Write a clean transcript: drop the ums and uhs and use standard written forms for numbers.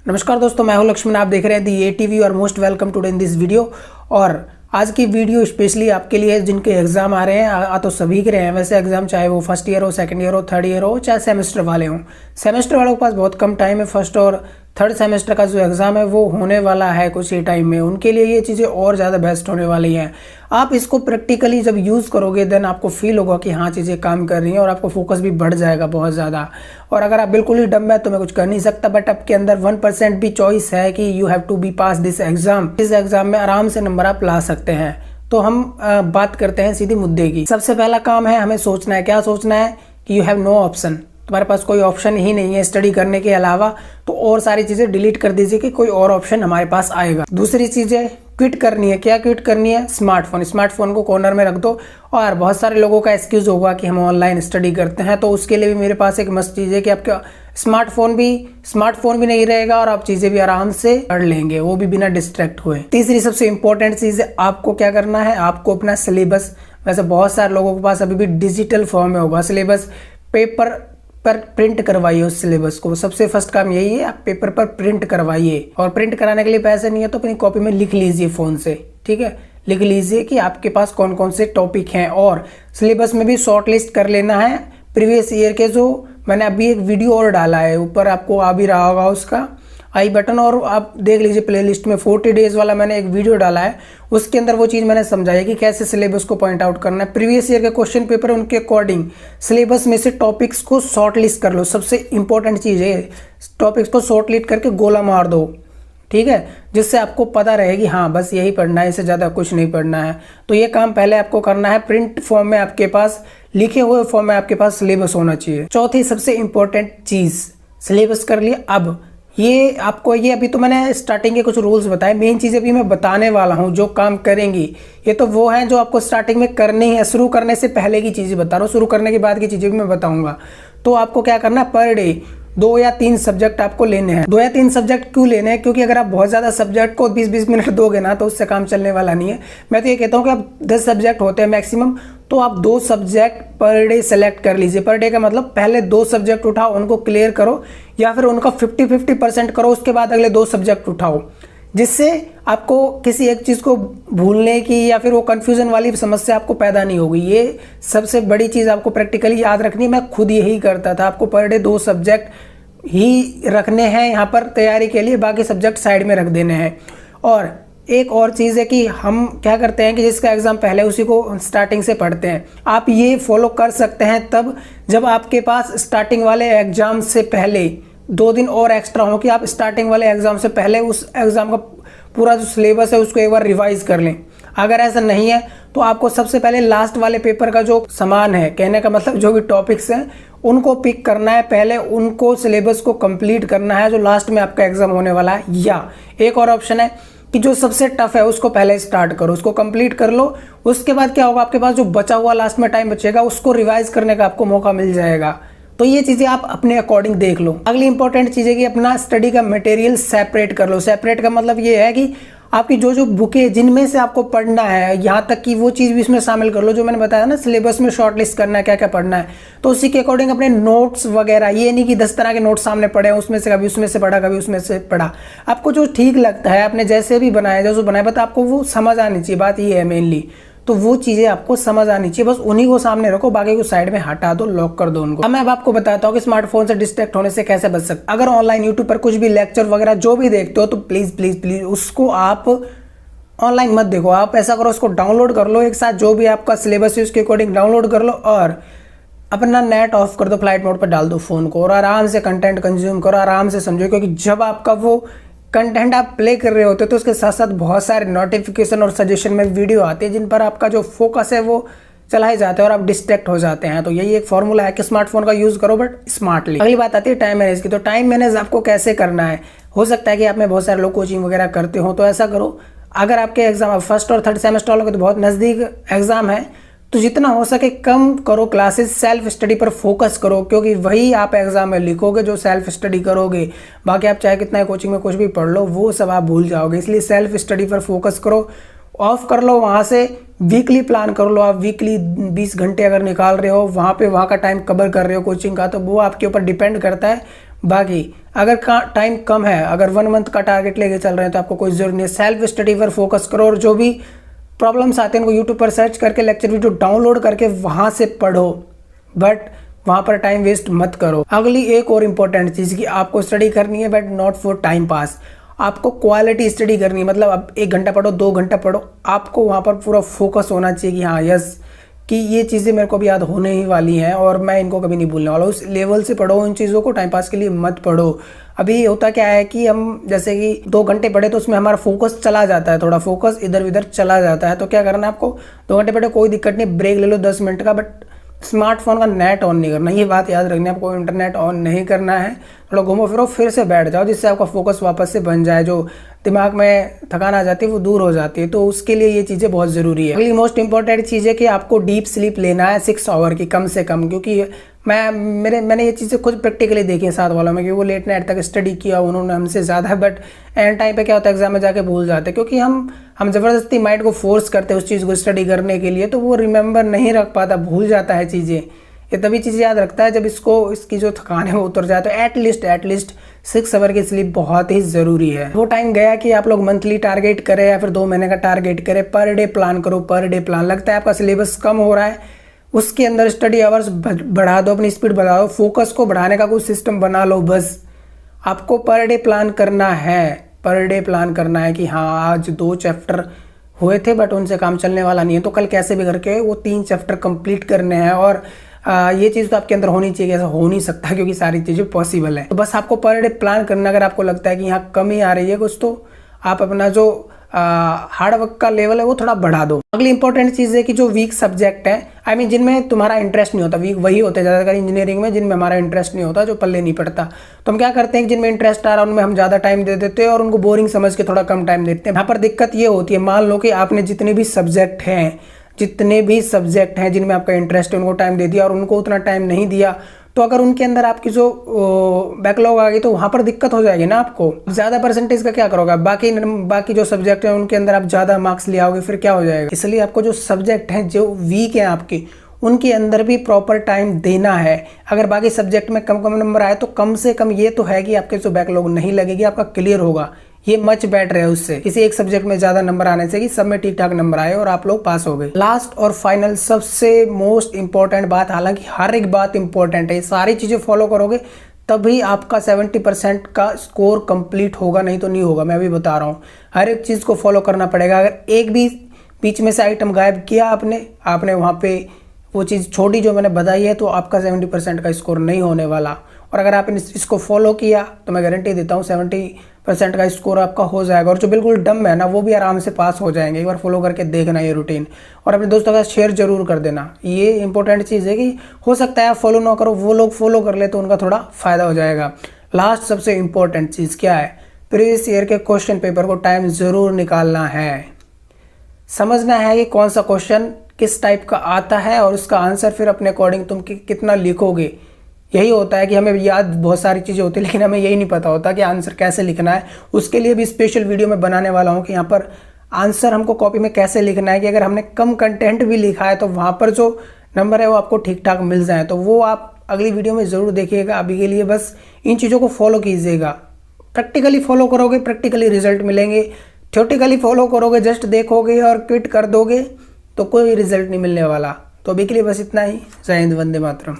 नमस्कार दोस्तों, मैं हूं लक्ष्मण। आप देख रहे हैं दी एटीवी और most welcome today in this video. और आज की वीडियो स्पेशली आपके लिए है जिनके एग्जाम आ रहे हैं। आ तो सभी के रहे हैं वैसे एग्जाम, चाहे वो फर्स्ट ईयर हो, सेकंड ईयर हो, थर्ड ईयर हो, चाहे सेमेस्टर वाले हों। सेमेस्टर वालों के पास बहुत कम टाइम है। फर्स्ट और थर्ड सेमेस्टर का जो एग्जाम है वो होने वाला है कुछ ही टाइम में। उनके लिए ये चीज़ें और ज़्यादा बेस्ट होने वाली हैं। आप इसको प्रैक्टिकली जब यूज़ करोगे देन आपको फील होगा कि हाँ चीज़ें काम कर रही हैं और आपको फोकस भी बढ़ जाएगा बहुत ज़्यादा। और अगर आप बिल्कुल ही डम है तो मैं कुछ कर नहीं सकता, बट आपके अंदर 1% भी चॉइस है कि you have to be pass this exam. इस एग्जाम में आराम से नंबर आप ला सकते हैं। तो हम बात करते हैं सीधी मुद्दे की। सबसे पहला काम है हमें सोचना है। क्या सोचना है कि यू हैव नो ऑप्शन। तुम्हारे पास कोई ऑप्शन ही नहीं है स्टडी करने के अलावा, तो और सारी चीज़ें डिलीट कर दीजिए कि कोई और ऑप्शन हमारे पास आएगा। दूसरी चीज़ है क्विट करनी है। क्या क्विट करनी है? स्मार्टफोन को कॉर्नर में रख दो। और बहुत सारे लोगों का एक्सक्यूज होगा कि हम ऑनलाइन स्टडी करते हैं, तो उसके लिए भी मेरे पास एक मस्त चीज़ है कि आपका स्मार्टफोन भी नहीं रहेगा और आप चीज़ें भी आराम से पढ़ लेंगे, वो भी बिना डिस्ट्रैक्ट हुए। तीसरी सबसे इंपॉर्टेंट चीज़ है आपको क्या करना है, आपको अपना सिलेबस, वैसे बहुत सारे लोगों के पास अभी भी डिजिटल फॉर्म में होगा सिलेबस, पेपर पर प्रिंट करवाइए उस सिलेबस को। सबसे फर्स्ट काम यही है, आप पेपर पर प्रिंट करवाइए। और प्रिंट कराने के लिए पैसे नहीं है तो अपनी कॉपी में लिख लीजिए फ़ोन से, ठीक है। लिख लीजिए कि आपके पास कौन कौन से टॉपिक हैं। और सिलेबस में भी शॉर्ट लिस्ट कर लेना है प्रीवियस ईयर के। जो मैंने अभी एक वीडियो और डाला है, ऊपर आपको आ भी रहा होगा उसका आई बटन, और आप देख लीजिए प्लेलिस्ट में 40 डेज वाला मैंने एक वीडियो डाला है। उसके अंदर वो चीज़ मैंने समझाई कि कैसे सिलेबस को पॉइंट आउट करना है। प्रीवियस ईयर के क्वेश्चन पेपर उनके अकॉर्डिंग सिलेबस में से टॉपिक्स को शॉर्ट लिस्ट कर लो। सबसे इंपॉर्टेंट चीज़ है, टॉपिक्स को शॉर्ट लिस्ट करके गोला मार दो, ठीक है, जिससे आपको पता रहे कि हाँ बस यही पढ़ना है, इससे ज़्यादा कुछ नहीं पढ़ना है। तो ये काम पहले आपको करना है। प्रिंट फॉर्म में आपके पास, लिखे हुए फॉर्म में आपके पास सिलेबस होना चाहिए। चौथी सबसे इंपॉर्टेंट चीज़, सिलेबस कर लिया। अब ये आपको, ये अभी तो मैंने स्टार्टिंग के कुछ रूल्स बताए, मेन चीज़ अभी मैं बताने वाला हूँ जो काम करेंगी। ये तो वो हैं जो आपको स्टार्टिंग में करनी है, शुरू करने से पहले की चीज़ें बता रहा हूँ, शुरू करने के बाद की चीज़ें भी मैं बताऊँगा। तो आपको क्या करना है, पर डे 2 या 3 सब्जेक्ट आपको लेने हैं। 2 या 3 सब्जेक्ट क्यों लेने हैं? क्योंकि अगर आप बहुत ज़्यादा सब्जेक्ट को 20-20 मिनट दोगे ना तो उससे काम चलने वाला नहीं है। मैं तो ये कहता हूँ कि आप 10 सब्जेक्ट होते हैं मैक्सिमम, तो आप 2 सब्जेक्ट पर डे सेलेक्ट कर लीजिए। पर डे का मतलब पहले 2 सब्जेक्ट उठाओ, उनको क्लियर करो, या फिर उनका 50-50% करो, उसके बाद अगले 2 सब्जेक्ट उठाओ, जिससे आपको किसी एक चीज़ को भूलने की या फिर वो कन्फ्यूजन वाली समस्या आपको पैदा नहीं होगी। ये सबसे बड़ी चीज़ आपको प्रैक्टिकली याद रखनी है। मैं खुद यही करता था। आपको पर डे 2 सब्जेक्ट ही रखने हैं यहाँ पर तैयारी के लिए, बाकी सब्जेक्ट साइड में रख देने हैं। और एक और चीज़ है कि हम क्या करते हैं कि जिसका एग्ज़ाम पहले उसी को स्टार्टिंग से पढ़ते हैं। आप ये फॉलो कर सकते हैं तब जब आपके पास स्टार्टिंग वाले एग्ज़ाम से पहले 2 दिन और एक्स्ट्रा हो, कि आप स्टार्टिंग वाले एग्ज़ाम से पहले उस एग्ज़ाम का पूरा जो सिलेबस है उसको एक बार रिवाइज कर लें। अगर ऐसा नहीं है तो आपको सबसे पहले लास्ट वाले पेपर का जो सामान है, कहने का मतलब जो भी टॉपिक्स हैं उनको पिक करना है, पहले उनको सिलेबस को कंप्लीट करना है जो लास्ट में आपका एग्जाम होने वाला है। या एक और ऑप्शन है कि जो सबसे टफ है उसको पहले स्टार्ट करो, उसको कंप्लीट कर लो। उसके बाद क्या होगा, आपके पास जो बचा हुआ लास्ट में टाइम बचेगा उसको रिवाइज करने का आपको मौका मिल जाएगा। तो ये चीज़ें आप अपने अकॉर्डिंग देख लो। अगली इंपॉर्टेंट चीज़ है कि अपना स्टडी का मटेरियल सेपरेट कर लो। सेपरेट का मतलब ये है कि आपकी जो जो बुकें जिनमें से आपको पढ़ना है, यहाँ तक कि वो चीज़ भी इसमें शामिल कर लो जो मैंने बताया ना, सिलेबस में शॉर्ट लिस्ट करना है क्या क्या पढ़ना है। तो उसी के अकॉर्डिंग अपने नोट्स वगैरह, ये नहीं कि 10 तरह के नोट्स सामने पड़े हैं, उसमें से कभी उसमें से पढ़ा कभी उसमें से पढ़ा। आपको जो ठीक लगता है, आपने जैसे भी बनाया जैसे बनाया, बट आपको वो समझ आनी चाहिए। बात ये है मेनली, तो वो चीज़ें आपको समझ आनी चाहिए। बस उन्हीं को सामने रखो, बाकी को साइड में हटा दो, लॉक कर दो उनको। अब मैं आपको बताता हूँ कि स्मार्टफोन से डिस्ट्रैक्ट होने से कैसे बच सकते। अगर ऑनलाइन यूट्यूब पर कुछ भी लेक्चर वगैरह जो भी देखते हो तो प्लीज़ उसको आप ऑनलाइन मत देखो। आप ऐसा करो, उसको डाउनलोड कर लो एक साथ, जो भी आपका सिलेबस है उसके अकॉर्डिंग डाउनलोड कर लो और अपना नेट ऑफ कर दो, फ्लाइट मोड पर डाल दो फ़ोन को, और आराम से कंटेंट कंज्यूम करो, आराम से समझो। क्योंकि जब आपका वो कंटेंट आप प्ले कर रहे होते तो उसके साथ साथ बहुत सारे नोटिफिकेशन और सजेशन में वीडियो आते हैं जिन पर आपका जो फोकस है वो चला ही जाता है और आप डिस्ट्रैक्ट हो जाते हैं। तो यही एक फॉर्मूला है कि स्मार्टफोन का यूज़ करो बट स्मार्टली। अगली बात आती है टाइम मैनेज की। तो टाइम मैनेज आपको कैसे करना है? हो सकता है कि आप में बहुत सारे लोग कोचिंग वगैरह करते हो, तो ऐसा करो, अगर आपके एग्जाम फर्स्ट और थर्ड सेमेस्टर वालों के तो बहुत नज़दीक एग्जाम है, तो जितना हो सके कम करो क्लासेस, सेल्फ स्टडी पर फोकस करो, क्योंकि वही आप एग्जाम में लिखोगे जो सेल्फ स्टडी करोगे। बाकी आप चाहे कितना कोचिंग में कुछ भी पढ़ लो, वो सब आप भूल जाओगे। इसलिए सेल्फ स्टडी पर फोकस करो, ऑफ कर लो वहाँ से, वीकली प्लान कर लो। आप वीकली 20 घंटे अगर निकाल रहे हो, वहाँ का टाइम कवर कर रहे हो कोचिंग का, तो वो आपके ऊपर डिपेंड करता है। बाकी अगर टाइम कम है, अगर 1 मंथ का टारगेट लेके चल रहे हैं तो आपको कोई जरूरत नहीं है, सेल्फ स्टडी पर फोकस करो और जो भी प्रॉब्लम्स आते हैं उनको यूट्यूब पर सर्च करके लेक्चर वीडियो डाउनलोड करके वहाँ से पढ़ो, बट वहाँ पर टाइम वेस्ट मत करो। अगली एक और इम्पोर्टेंट चीज़ कि आपको स्टडी करनी है but not for time pass, आपको क्वालिटी स्टडी करनी है। मतलब अब 1 घंटा पढ़ो, 2 घंटा पढ़ो, आपको वहाँ पर पूरा फोकस होना चाहिए कि हाँ यस कि ये चीज़ें मेरे को भी याद होने ही वाली हैं और मैं इनको कभी नहीं भूलने वाला। उस लेवल से पढ़ो इन चीज़ों को, टाइम पास के लिए मत पढ़ो। अभी होता क्या है कि हम जैसे कि 2 घंटे पढ़े तो उसमें हमारा फोकस चला जाता है, थोड़ा फोकस इधर उधर चला जाता है। तो क्या करना है आपको, 2 घंटे पढ़े कोई दिक्कत नहीं, ब्रेक ले लो 10 मिनट का, बट स्मार्टफोन का नेट ऑन नहीं करना, ये बात याद रखनी है। आपको इंटरनेट ऑन नहीं करना है, थोड़ा घूमो फिरो फिर से बैठ जाओ, जिससे आपका फोकस वापस से बन जाए, जो दिमाग में थकान आ जाती है वो दूर हो जाती है। तो उसके लिए ये चीज़ें बहुत ज़रूरी है। अगली मोस्ट इंपॉर्टेंट चीज़ है कि आपको डीप स्लीप लेना है 6 आवर की कम से कम, क्योंकि मैंने ये चीज़ें खुद प्रैक्टिकली देखी है साथ वालों में कि वो लेट नाइट तक स्टडी किया उन्होंने हमसे ज़्यादा, बट एंड टाइम पे क्या होता है एग्जाम में जाके भूल जाते हैं, क्योंकि हम ज़बरदस्ती माइंड को फोर्स करते हैं उस चीज़ को स्टडी करने के लिए, तो वो रिमेंबर नहीं रख पाता, भूल जाता है चीज़ें। ये तभी चीज़ याद रखता है जब इसकी जो थकान है वो उतर जाए। तो एटलीस्ट 6 आवर की स्लीप बहुत ही ज़रूरी है। वो टाइम गया कि आप लोग मंथली टारगेट करें या फिर 2 महीने का टारगेट करें, पर डे प्लान करो, पर डे प्लान। लगता है आपका सिलेबस कम हो रहा है, उसके अंदर स्टडी आवर्स बढ़ा दो, अपनी स्पीड बढ़ा दो, फोकस को बढ़ाने का कोई सिस्टम बना लो। बस आपको पर डे प्लान करना है, पर डे प्लान करना है कि हाँ आज 2 चैप्टर हुए थे बट उनसे काम चलने वाला नहीं है, तो कल कैसे भी करके वो 3 चैप्टर कंप्लीट करने हैं। और ये चीज़ तो आपके अंदर होनी चाहिए, ऐसा हो नहीं सकता क्योंकि सारी चीज़ें पॉसिबल है। तो बस आपको पर डे प्लान करना, अगर आपको लगता है कि यहाँ कमी आ रही है कुछ, तो आप अपना जो हार्ड वर्क का लेवल है वो थोड़ा बढ़ा दो। अगली इंपॉर्टेंट चीज़ है कि जो वीक सब्जेक्ट है, जिनमें तुम्हारा इंटरेस्ट नहीं होता, वीक वही होते हैं ज़्यादातर इंजीनियरिंग में जिनमें हमारा इंटरेस्ट नहीं होता, जो पल्ले नहीं पड़ता। तो हम क्या करते हैं कि जिनमें इंटरेस्ट आ रहा है उनमें हम ज़्यादा टाइम दे देते हैं और उनको बोरिंग समझ के थोड़ा कम टाइम देते हैं। यहाँ पर दिक्कत ये होती है, मान लो कि आपने जितने भी सब्जेक्ट हैं जिनमें आपका इंटरेस्ट है उनको टाइम दे दिया और उनको उतना टाइम नहीं दिया, तो अगर उनके अंदर आपकी जो बैकलॉग आ गई तो वहाँ पर दिक्कत हो जाएगी ना आपको। ज़्यादा परसेंटेज का क्या करोगे, बाकी जो सब्जेक्ट है उनके अंदर आप ज़्यादा मार्क्स ले आओगे, फिर क्या हो जाएगा। इसलिए आपको जो सब्जेक्ट हैं जो वीक हैं आपके, उनके अंदर भी प्रॉपर टाइम देना है। अगर बाकी सब्जेक्ट में कम नंबर आए तो कम से कम ये तो है कि आपके जो बैकलॉग नहीं लगेगी, आपका क्लियर होगा, ये मच बेटर है उससे किसी एक सब्जेक्ट में ज्यादा नंबर आने से कि सब में ठीक ठाक नंबर आए और आप लोग पास हो गए। लास्ट और फाइनल सबसे मोस्ट इंपॉर्टेंट बात, हालांकि हर एक बात इंपॉर्टेंट है, सारी चीजें फॉलो करोगे तभी आपका 70% का स्कोर कंप्लीट होगा, नहीं तो नहीं होगा। मैं अभी बता रहा हूँ, हर एक चीज को फॉलो करना पड़ेगा। अगर एक भी बीच में से आइटम गायब किया आपने वहां पे वो चीज़ छोड़ी जो मैंने बताई है, तो आपका 70% का स्कोर नहीं होने वाला। और अगर आपने इसको फॉलो किया तो मैं गारंटी देता हूँ 70% का स्कोर आपका हो जाएगा। और जो बिल्कुल डम है ना, वो भी आराम से पास हो जाएंगे। एक बार फॉलो करके देखना ये रूटीन, और अपने दोस्तों का शेयर जरूर कर देना। ये इंपॉर्टेंट चीज़ है कि हो सकता है आप फॉलो ना करो, वो लोग फॉलो कर ले तो उनका थोड़ा फायदा हो जाएगा। लास्ट सबसे इंपॉर्टेंट चीज़ क्या है, प्रीवियस ईयर के क्वेश्चन पेपर को टाइम जरूर निकालना है, समझना है कि कौन सा क्वेश्चन किस टाइप का आता है और उसका आंसर फिर अपने अकॉर्डिंग तुम कितना लिखोगे। यही होता है कि हमें याद बहुत सारी चीज़ें होती है, लेकिन हमें यही नहीं पता होता कि आंसर कैसे लिखना है। उसके लिए भी स्पेशल वीडियो में बनाने वाला हूँ कि यहाँ पर आंसर हमको कॉपी में कैसे लिखना है, कि अगर हमने कम कंटेंट भी लिखा है तो वहाँ पर जो नंबर है वो आपको ठीक ठाक मिल जाए। तो वो आप अगली वीडियो में ज़रूर देखिएगा। अभी के लिए बस इन चीज़ों को फॉलो कीजिएगा, प्रैक्टिकली फॉलो करोगे प्रैक्टिकली रिजल्ट मिलेंगे। थ्योरेटिकली फॉलो करोगे, जस्ट देखोगे और क्विट कर दोगे तो कोई रिजल्ट नहीं मिलने वाला। तो अभी के लिए बस इतना ही। जय हिंद, वंदे मातरम।